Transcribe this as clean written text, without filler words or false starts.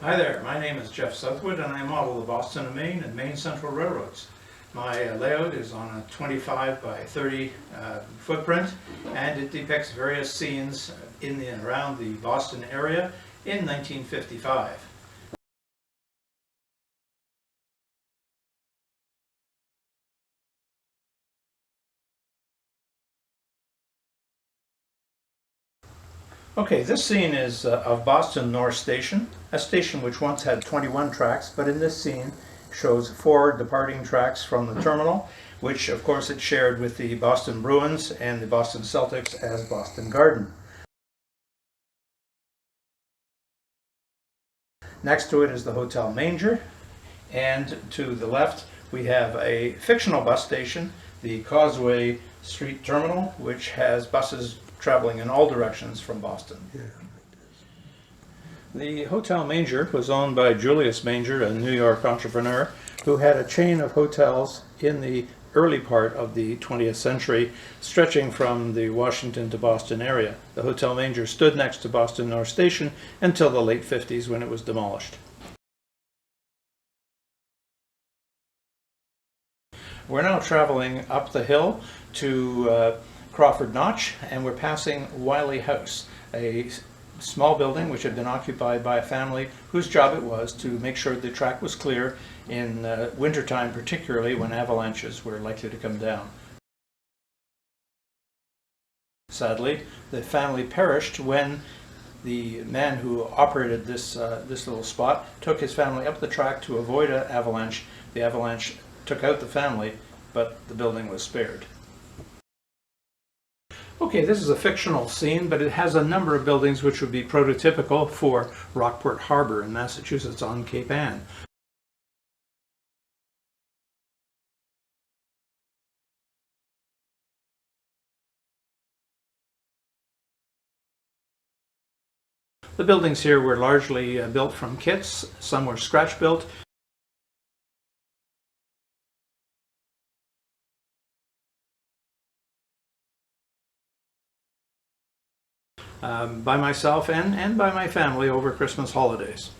Hi there, my name is Geoff Southwood and I model the Boston Maine and Maine Central Railroads. My layout is on a 25 by 30 footprint, and it depicts various scenes in and around the Boston area in 1955. Okay, this scene is of Boston North Station, a station which once had 21 tracks, but in this scene shows 4 departing tracks from the terminal, which of course it shared with the Boston Bruins and the Boston Celtics as Boston Garden. Next to it is the Hotel Manger, and to the left we have a fictional bus station, the Causeway Street Terminal, which has buses traveling in all directions from Boston. The Hotel Manger was owned by Julius Manger, a New York entrepreneur who had a chain of hotels in the early part of the 20th century, stretching from the Washington to Boston area. The Hotel Manger stood next to Boston North Station until the late 50s, when it was demolished. We're now traveling up the hill to Crawford Notch, and we're passing Wiley House, a small building which had been occupied by a family whose job it was to make sure the track was clear in wintertime, particularly when avalanches were likely to come down. Sadly, the family perished when the man who operated this little spot took his family up the track to avoid an avalanche. The avalanche took out the family, but the building was spared. Okay, this is a fictional scene, but it has a number of buildings which would be prototypical for Rockport Harbor in Massachusetts on Cape Ann. The buildings here were largely built from kits. Some were scratch built. By myself and by my family over Christmas holidays.